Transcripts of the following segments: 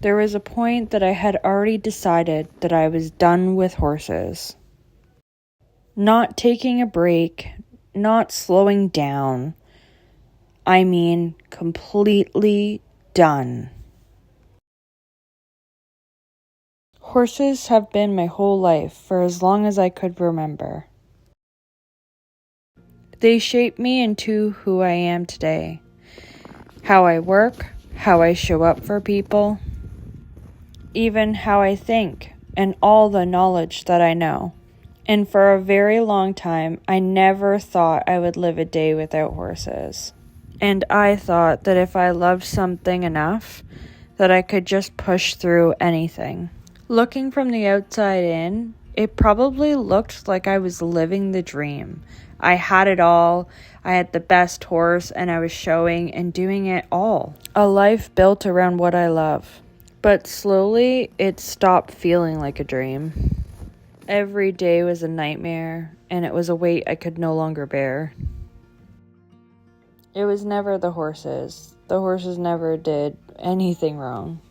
There was a point that I had already decided that I was done with horses. Not taking a break, not slowing down. I mean, completely done. Horses have been my whole life for as long as I could remember. They shaped me into who I am today. How I work, how I show up for people, even how I think, and all the knowledge that I know. And for a very long time, I never thought I would live a day without horses. And I thought that if I loved something enough, that I could just push through anything. Looking from the outside in, it probably looked like I was living the dream. I had it all. I had the best horse, and I was showing and doing it all. A life built around what I love. But slowly, it stopped feeling like a dream. Every day was a nightmare, and it was a weight I could no longer bear. It was never the horses. The horses never did anything wrong.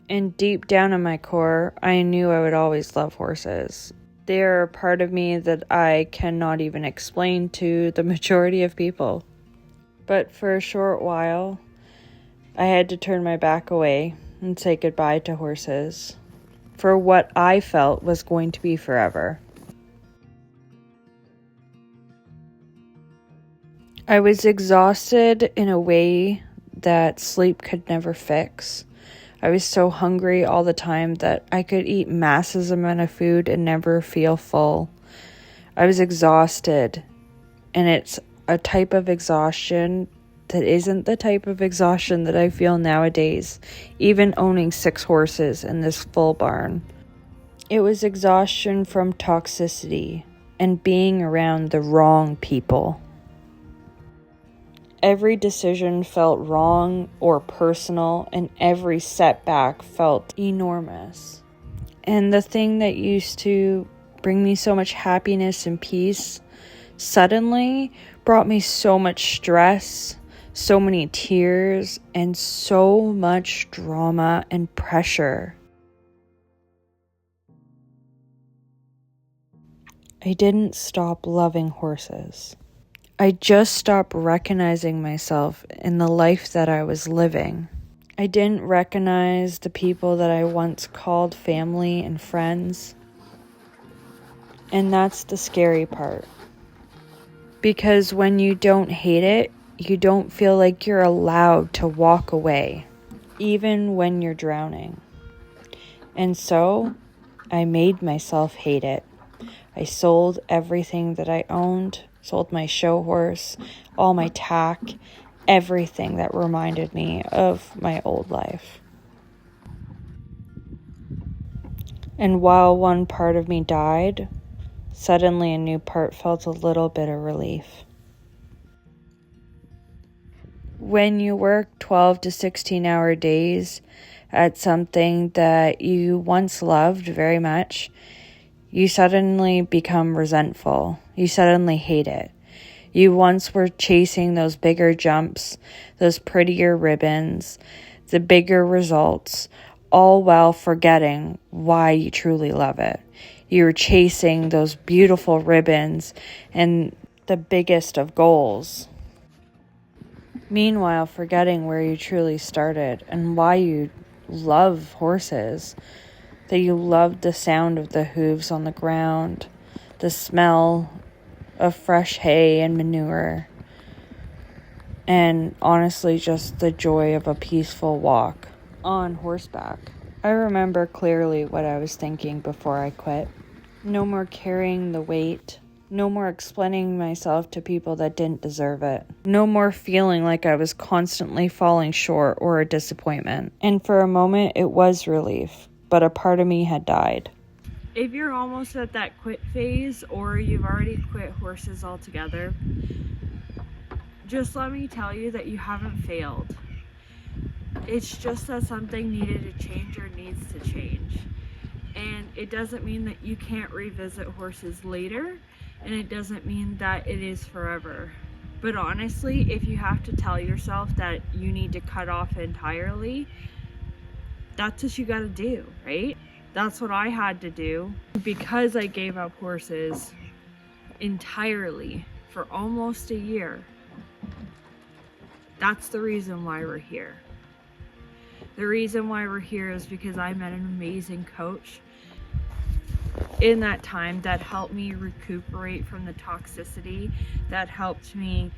And deep down in my core, I knew I would always love horses. They are a part of me that I cannot even explain to the majority of people. But for a short while, I had to turn my back away and say goodbye to horses for what I felt was going to be forever. I was exhausted in a way that sleep could never fix. I was so hungry all the time that I could eat massive amount of food and never feel full. I was exhausted, and it's a type of exhaustion that isn't the type of exhaustion that I feel nowadays, even owning 6 horses in this full barn. It was exhaustion from toxicity and being around the wrong people. Every decision felt wrong or personal, and every setback felt enormous. And the thing that used to bring me so much happiness and peace suddenly brought me so much stress, so many tears, and so much drama and pressure. I didn't stop loving horses. I just stopped recognizing myself in the life that I was living. I didn't recognize the people that I once called family and friends. And that's the scary part. Because when you don't hate it, you don't feel like you're allowed to walk away, even when you're drowning. And so, I made myself hate it. I sold everything that I owned, sold my show horse, all my tack, everything that reminded me of my old life. And while one part of me died, suddenly a new part felt a little bit of relief. When you work 12 to 16-hour days at something that you once loved very much, you suddenly become resentful. You suddenly hate it. You once were chasing those bigger jumps, those prettier ribbons, the bigger results, all while forgetting why you truly love it. You were chasing those beautiful ribbons and the biggest of goals. Meanwhile, forgetting where you truly started and why you love horses. That you loved the sound of the hooves on the ground, the smell of fresh hay and manure, and honestly just the joy of a peaceful walk on horseback. I remember clearly what I was thinking before I quit. No more carrying the weight. No more explaining myself to people that didn't deserve it. No more feeling like I was constantly falling short or a disappointment. And for a moment, it was relief. But a part of me had died. If you're almost at that quit phase, or you've already quit horses altogether, just let me tell you that you haven't failed. It's just that something needed to change or needs to change. And it doesn't mean that you can't revisit horses later, and it doesn't mean that it is forever. But honestly, if you have to tell yourself that you need to cut off entirely, that's what you got to do, right? That's what I had to do because I gave up horses entirely for almost a year. That's the reason why we're here. The reason why we're here is because I met an amazing coach in that time that helped me recuperate from the toxicity, that helped me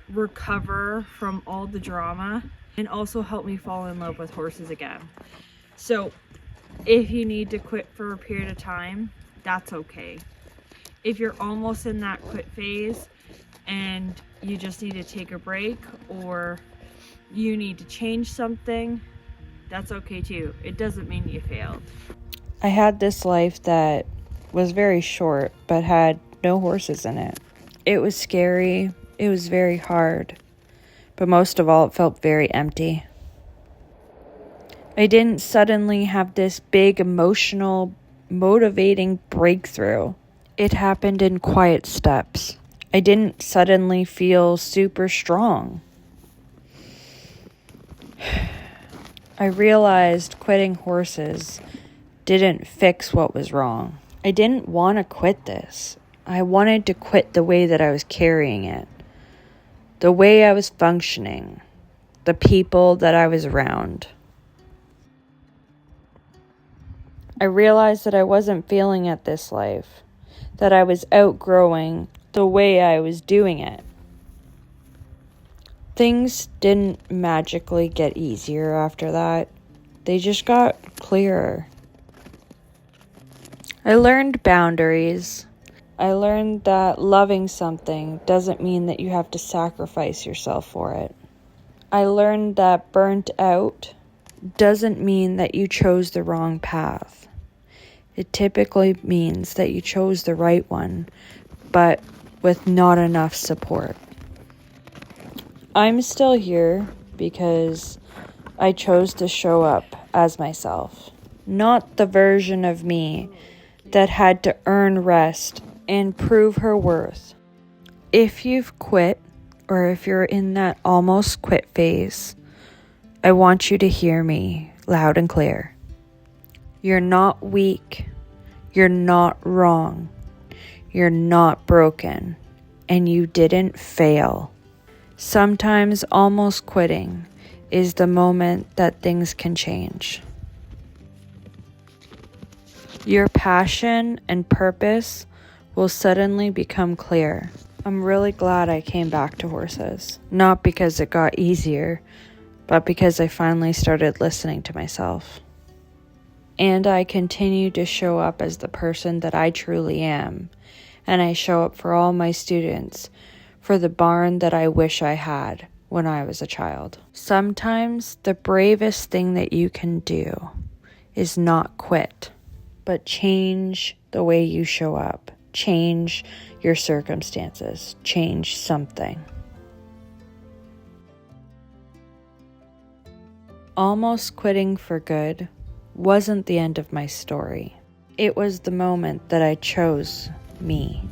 recover from all the drama, and also helped me fall in love with horses again. So if you need to quit for a period of time, that's okay. If you're almost in that quit phase and you just need to take a break, or you need to change something, that's okay too. It doesn't mean you failed. I had this life that was very short but had no horses in it. It was scary. It was very hard. But most of all, it felt very empty. I didn't suddenly have this big emotional, motivating breakthrough. It happened in quiet steps. I didn't suddenly feel super strong. I realized quitting horses didn't fix what was wrong. I didn't want to quit this. I wanted to quit the way that I was carrying it, the way I was functioning, the people that I was around. I realized that I wasn't feeling at this life, that I was outgrowing the way I was doing it. Things didn't magically get easier after that. They just got clearer. I learned boundaries. I learned that loving something doesn't mean that you have to sacrifice yourself for it. I learned that burnt out doesn't mean that you chose the wrong path. It typically means that you chose the right one, but with not enough support. I'm still here because I chose to show up as myself, not the version of me that had to earn rest and prove her worth. If you've quit, or if you're in that almost quit phase, I want you to hear me loud and clear. You're not weak. You're not wrong. You're not broken. And you didn't fail. Sometimes almost quitting is the moment that things can change. Your passion and purpose will suddenly become clear. I'm really glad I came back to horses. Not because it got easier, but because I finally started listening to myself. And I continue to show up as the person that I truly am. And I show up for all my students, for the barn that I wish I had when I was a child. Sometimes the bravest thing that you can do is not quit, but change the way you show up. Change your circumstances. Change something. Almost quitting for good wasn't the end of my story. It was the moment that I chose me.